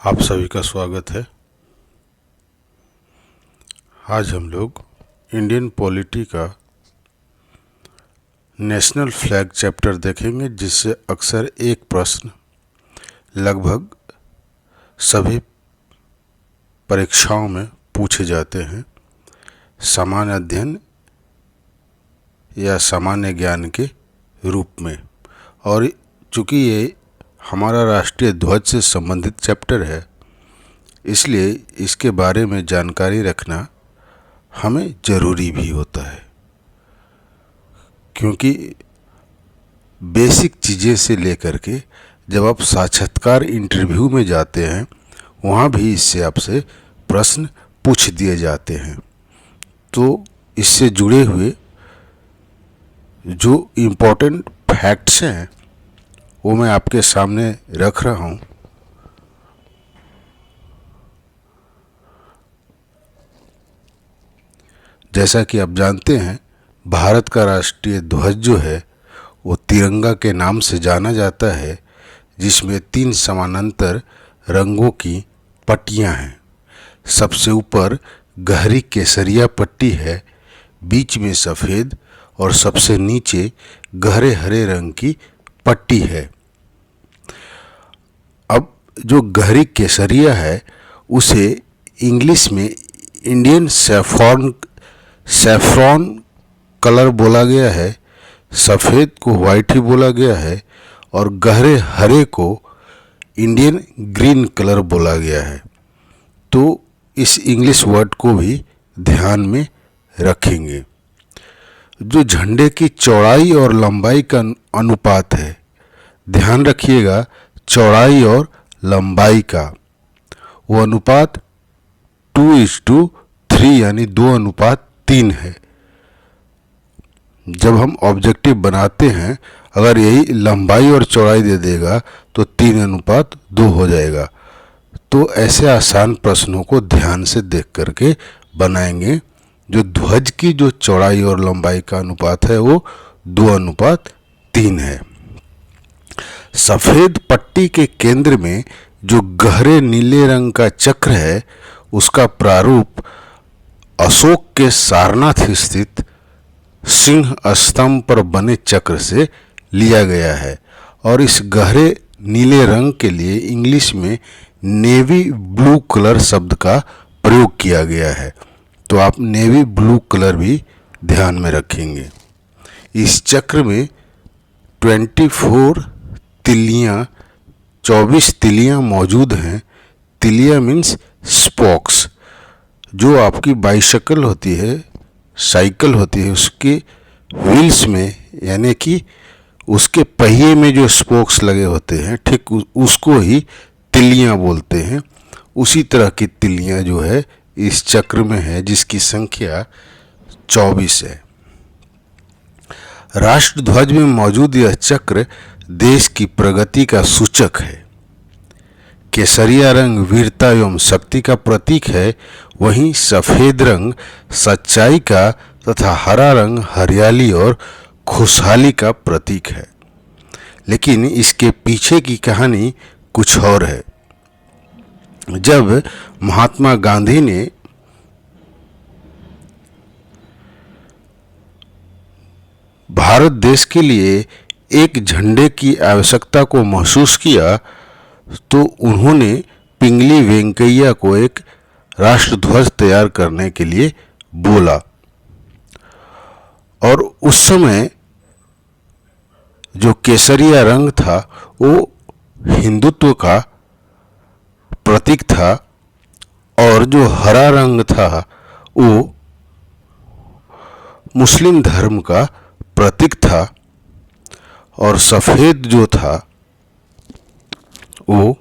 आप सभी का स्वागत है। आज हम लोग इंडियन पॉलिटी का नेशनल फ्लैग चैप्टर देखेंगे, जिससे अक्सर एक प्रश्न लगभग सभी परीक्षाओं में पूछे जाते हैं, सामान्य अध्ययन या सामान्य ज्ञान के रूप में। और चूँकि ये हमारा राष्ट्रीय ध्वज से संबंधित चैप्टर है, इसलिए इसके बारे में जानकारी रखना हमें ज़रूरी भी होता है, क्योंकि बेसिक चीज़ें से लेकर के जब आप साक्षात्कार इंटरव्यू में जाते हैं, वहाँ भी इससे आपसे प्रश्न पूछ दिए जाते हैं। तो इससे जुड़े हुए जो इम्पोर्टेंट फैक्ट्स हैं वो मैं आपके सामने रख रहा हूँ। जैसा कि आप जानते हैं, भारत का राष्ट्रीय ध्वज जो है वो तिरंगा के नाम से जाना जाता है, जिसमें 3 समानांतर रंगों की पट्टियां हैं। सबसे ऊपर गहरी केसरिया पट्टी है, बीच में सफ़ेद और सबसे नीचे गहरे हरे रंग की पट्टी है। अब जो गहरी केसरिया है उसे इंग्लिश में इंडियन सैफ्रॉन कलर बोला गया है, सफ़ेद को वाइट ही बोला गया है और गहरे हरे को इंडियन ग्रीन कलर बोला गया है। तो इस इंग्लिश वर्ड को भी ध्यान में रखेंगे। जो झंडे की चौड़ाई और लंबाई का अनुपात है, ध्यान रखिएगा, चौड़ाई और लंबाई का वो अनुपात 2:3 यानी 2:3 है। जब हम ऑब्जेक्टिव बनाते हैं, अगर यही लंबाई और चौड़ाई दे देगा तो 3:2 हो जाएगा। तो ऐसे आसान प्रश्नों को ध्यान से देख करके बनाएंगे। जो ध्वज की जो चौड़ाई और लंबाई का अनुपात है वो 2:3 है। सफ़ेद पट्टी के केंद्र में जो गहरे नीले रंग का चक्र है, उसका प्रारूप अशोक के सारनाथ स्थित सिंह स्तंभ पर बने चक्र से लिया गया है। और इस गहरे नीले रंग के लिए इंग्लिश में नेवी ब्लू कलर शब्द का प्रयोग किया गया है। तो आप नेवी ब्लू कलर भी ध्यान में रखेंगे। इस चक्र में 24 तिल्लियाँ 24 तिल्लियाँ मौजूद हैं। तिल्लियाँ मीन्स स्पोक्स। जो आपकी बाइसाइकिल होती है, साइकिल होती है, उसके व्हील्स में यानी कि उसके पहिए में जो स्पोक्स लगे होते हैं, ठीक उसको ही तिल्लियाँ बोलते हैं। उसी तरह की तिल्लियाँ जो है इस चक्र में है, जिसकी संख्या 24 है। राष्ट्र ध्वज में मौजूद यह चक्र देश की प्रगति का सूचक है। केसरिया रंग वीरता एवं शक्ति का प्रतीक है, वहीं सफ़ेद रंग सच्चाई का तथा हरा रंग हरियाली और खुशहाली का प्रतीक है। लेकिन इसके पीछे की कहानी कुछ और है। जब महात्मा गांधी ने भारत देश के लिए एक झंडे की आवश्यकता को महसूस किया, तो उन्होंने पिंगली वेंकैया को एक राष्ट्रध्वज तैयार करने के लिए बोला। और उस समय जो केसरिया रंग था वो हिंदुत्व का प्रतीक था, और जो हरा रंग था वो मुस्लिम धर्म का प्रतीक था, और सफ़ेद जो था वो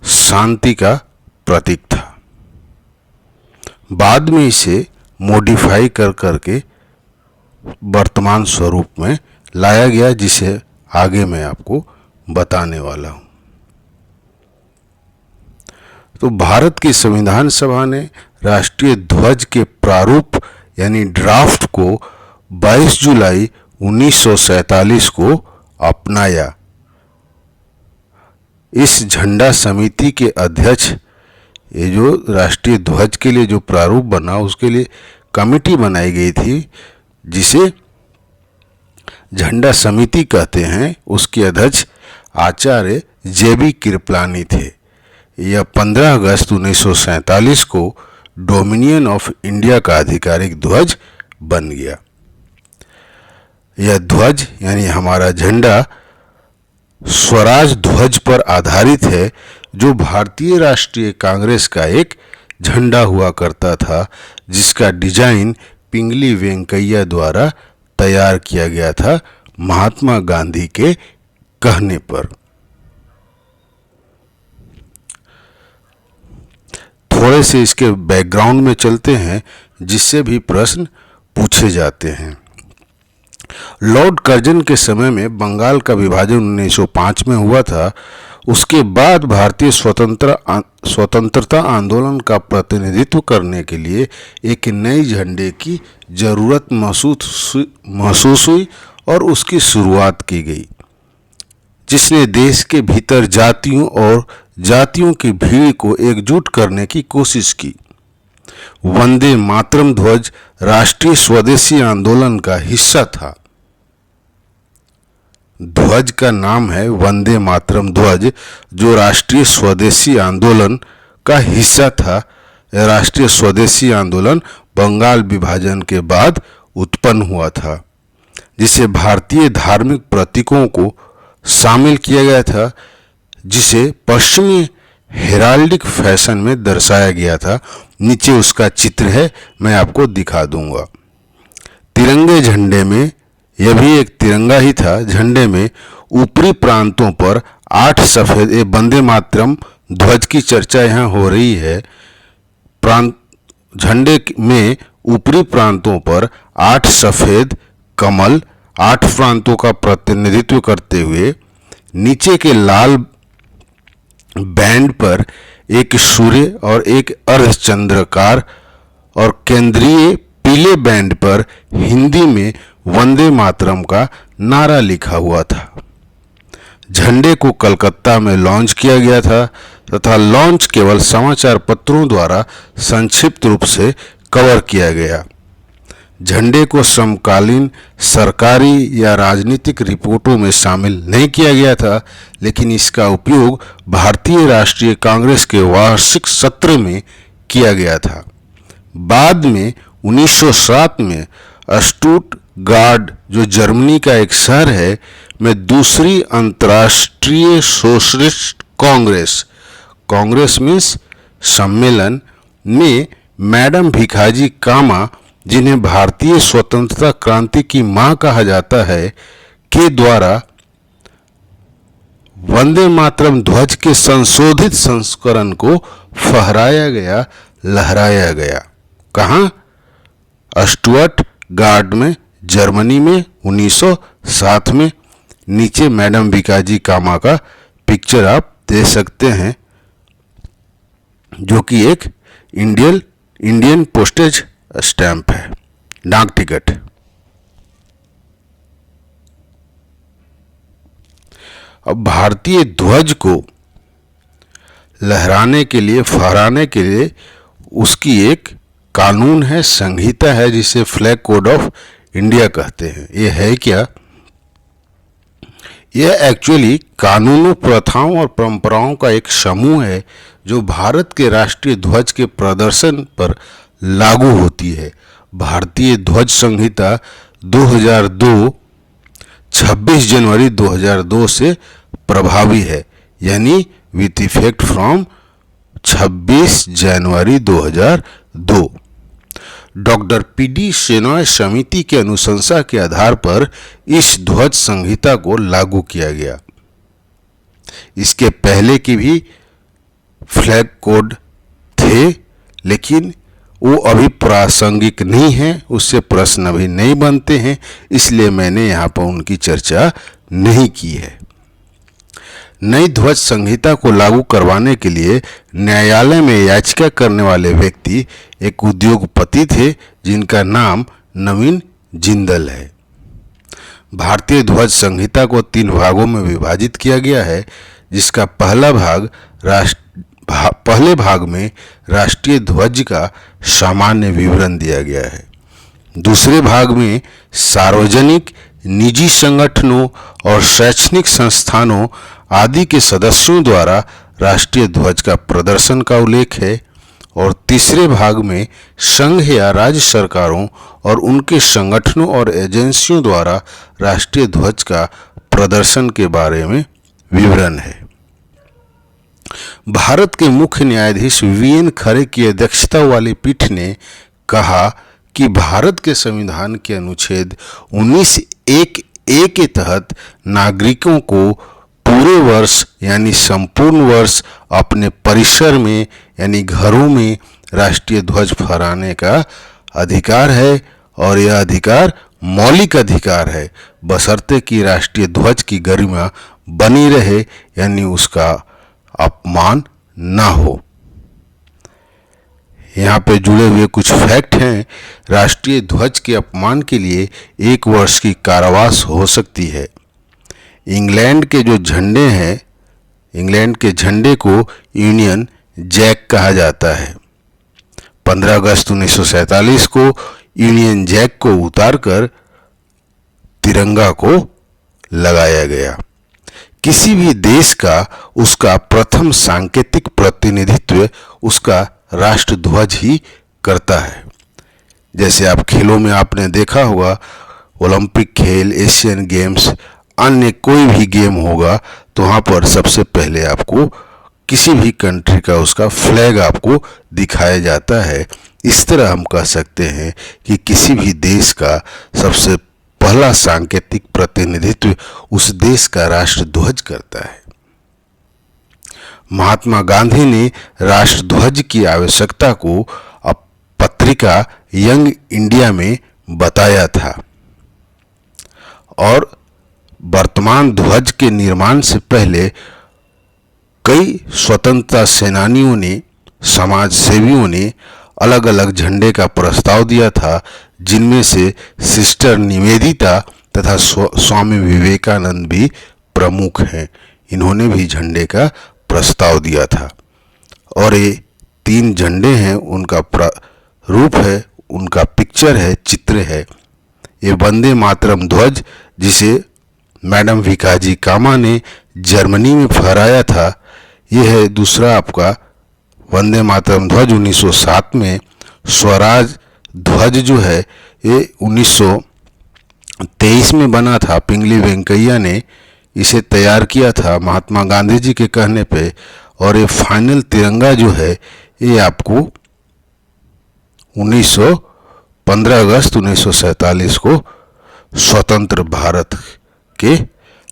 शांति का प्रतीक था। बाद में इसे मॉडिफाई कर करके वर्तमान स्वरूप में लाया गया, जिसे आगे मैं आपको बताने वाला हूँ। तो भारत की संविधान सभा ने राष्ट्रीय ध्वज के प्रारूप यानी ड्राफ्ट को 22 जुलाई 1947 को अपनाया। इस झंडा समिति के अध्यक्ष, ये जो राष्ट्रीय ध्वज के लिए जो प्रारूप बना उसके लिए कमेटी बनाई गई थी जिसे झंडा समिति कहते हैं, उसके अध्यक्ष आचार्य जेबी कृपलानी थे। यह 15 अगस्त 1947 को डोमिनियन ऑफ इंडिया का आधिकारिक ध्वज बन गया। यह ध्वज यानी हमारा झंडा स्वराज ध्वज पर आधारित है, जो भारतीय राष्ट्रीय कांग्रेस का एक झंडा हुआ करता था, जिसका डिजाइन पिंगली वेंकैया द्वारा तैयार किया गया था महात्मा गांधी के कहने पर। थोड़े से इसके बैकग्राउंड में चलते हैं जिससे भी प्रश्न पूछे जाते हैं। लॉर्ड कर्जन के समय में बंगाल का विभाजन 1905 में हुआ था। उसके बाद भारतीय स्वतंत्रता आंदोलन का प्रतिनिधित्व करने के लिए एक नए झंडे की जरूरत महसूस हुई और उसकी शुरुआत की गई, जिसने देश के भीतर जातियों की भीड़ को एकजुट करने की कोशिश की। वंदे मातरम ध्वज राष्ट्रीय स्वदेशी आंदोलन का हिस्सा था। ध्वज का नाम है वंदे मातरम ध्वज, जो राष्ट्रीय स्वदेशी आंदोलन का हिस्सा था। राष्ट्रीय स्वदेशी आंदोलन बंगाल विभाजन के बाद उत्पन्न हुआ था, जिसे भारतीय धार्मिक प्रतीकों को शामिल किया गया था, जिसे पश्चिमी हेराल्डिक फैशन में दर्शाया गया था। नीचे उसका चित्र है, मैं आपको दिखा दूंगा। तिरंगे झंडे में, यह भी एक तिरंगा ही था, झंडे में ऊपरी प्रांतों पर 8 सफेद, ये वंदे मातरम ध्वज की चर्चा यहाँ हो रही है। झंडे में ऊपरी प्रांतों पर 8 सफेद कमल 8 प्रांतों का प्रतिनिधित्व करते हुए, नीचे के लाल बैंड पर एक सूर्य और एक अर्धचंद्राकार, और केंद्रीय पीले बैंड पर हिंदी में वंदे मातरम का नारा लिखा हुआ था। झंडे को कलकत्ता में लॉन्च किया गया था तथा लॉन्च केवल समाचार पत्रों द्वारा संक्षिप्त रूप से कवर किया गया। झंडे को समकालीन सरकारी या राजनीतिक रिपोर्टों में शामिल नहीं किया गया था, लेकिन इसका उपयोग भारतीय राष्ट्रीय कांग्रेस के वार्षिक सत्र में किया गया था। बाद में 1907 में स्टुटगार्ट, जो जर्मनी का एक शहर है, में दूसरी अंतर्राष्ट्रीय सोशलिस्ट कांग्रेस मीन्स सम्मेलन में मैडम भिखाजी कामा, जिन्हें भारतीय स्वतंत्रता क्रांति की मां कहा जाता है, के द्वारा वंदे मातरम ध्वज के संशोधित संस्करण को फहराया गया, लहराया गया। कहाँ? स्टुटगार्ट में, जर्मनी में 1907 में। नीचे मैडम भिखाजी कामा का पिक्चर आप दे सकते हैं, जो कि एक इंडियन पोस्टेज स्टैंप है, डाक टिकट। अब भारतीय ध्वज को लहराने के लिए, फहराने के लिए उसकी एक कानून है, संहिता है, जिसे फ्लैग कोड ऑफ इंडिया कहते हैं। ये है क्या? यह एक्चुअली कानूनों, प्रथाओं और परंपराओं का एक समूह है जो भारत के राष्ट्रीय ध्वज के प्रदर्शन पर लागू होती है। भारतीय ध्वज संहिता 2002 26 जनवरी 2002 से प्रभावी है, यानी with effect from 26 January 2002। Doctor PD Shenoy समिति के अनुशंसा के आधार पर इस ध्वज संहिता को लागू किया गया। इसके पहले की भी फ्लैग कोड थे, लेकिन वो अभी प्रासंगिक नहीं है, उससे प्रश्न अभी नहीं बनते हैं, इसलिए मैंने यहाँ पर उनकी चर्चा नहीं की है। नई ध्वज संहिता को लागू करवाने के लिए न्यायालय में याचिका करने वाले व्यक्ति एक उद्योगपति थे, जिनका नाम नवीन जिंदल है। भारतीय ध्वज संहिता को 3 भागों में विभाजित किया गया है, जिसका पहले भाग में राष्ट्रीय ध्वज का सामान्य विवरण दिया गया है। दूसरे भाग में सार्वजनिक, निजी संगठनों और शैक्षणिक संस्थानों आदि के सदस्यों द्वारा राष्ट्रीय ध्वज का प्रदर्शन का उल्लेख है और तीसरे भाग में संघ या राज्य सरकारों और उनके संगठनों और एजेंसियों द्वारा राष्ट्रीय ध्वज का प्रदर्शन के बारे में विवरण है। भारत के मुख्य न्यायाधीश वीएन खरे की अध्यक्षता वाली पीठ ने कहा कि भारत के संविधान के अनुच्छेद 19(1)(a) के तहत नागरिकों को पूरे वर्ष यानी संपूर्ण वर्ष अपने परिसर में यानी घरों में राष्ट्रीय ध्वज फहराने का अधिकार है और यह अधिकार मौलिक अधिकार है, बशर्ते कि राष्ट्रीय ध्वज की गरिमा बनी रहे यानी उसका अपमान ना हो। यहाँ पे जुड़े हुए कुछ फैक्ट हैं। राष्ट्रीय ध्वज के अपमान के लिए 1 वर्ष की कारावास हो सकती है। इंग्लैंड के जो झंडे हैं, इंग्लैंड के झंडे को यूनियन जैक कहा जाता है। 15 अगस्त 1947 को यूनियन जैक को उतारकर तिरंगा को लगाया गया। किसी भी देश का उसका प्रथम सांकेतिक प्रतिनिधित्व उसका राष्ट्र ध्वज ही करता है। जैसे आप खेलों में आपने देखा होगा, ओलंपिक खेल, एशियन गेम्स, अन्य कोई भी गेम होगा तो वहाँ पर सबसे पहले आपको किसी भी कंट्री का उसका फ्लैग आपको दिखाया जाता है। इस तरह हम कह सकते हैं कि किसी भी देश का सबसे पहला सांकेतिक प्रतिनिधित्व उस देश का राष्ट्र ध्वज करता है। महात्मा गांधी ने राष्ट्र ध्वज की आवश्यकता को पत्रिका यंग इंडिया में बताया था और वर्तमान ध्वज के निर्माण से पहले कई स्वतंत्रता सेनानियों ने, समाज सेवियों ने अलग अलग झंडे का प्रस्ताव दिया था, जिनमें से सिस्टर निवेदिता तथा स्वामी विवेकानंद भी प्रमुख हैं। इन्होंने भी झंडे का प्रस्ताव दिया था और ये 3 झंडे हैं, उनका रूप है, उनका पिक्चर है, चित्र है। ये वंदे मातरम ध्वज जिसे मैडम भिकाजी कामा ने जर्मनी में फहराया था, यह है दूसरा आपका वंदे मातरम ध्वज 1907 में। स्वराज ध्वज जो है ये 1923 में बना था। पिंगली वेंकैया ने इसे तैयार किया था महात्मा गांधी जी के कहने पे और ये फाइनल तिरंगा जो है ये आपको 15 अगस्त 1947 को स्वतंत्र भारत के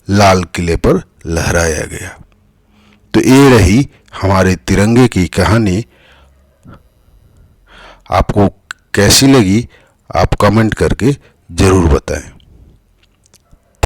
लाल किले पर लहराया गया। तो ये रही हमारे तिरंगे की कहानी। आपको कैसी लगी आप कमेंट करके ज़रूर बताएं।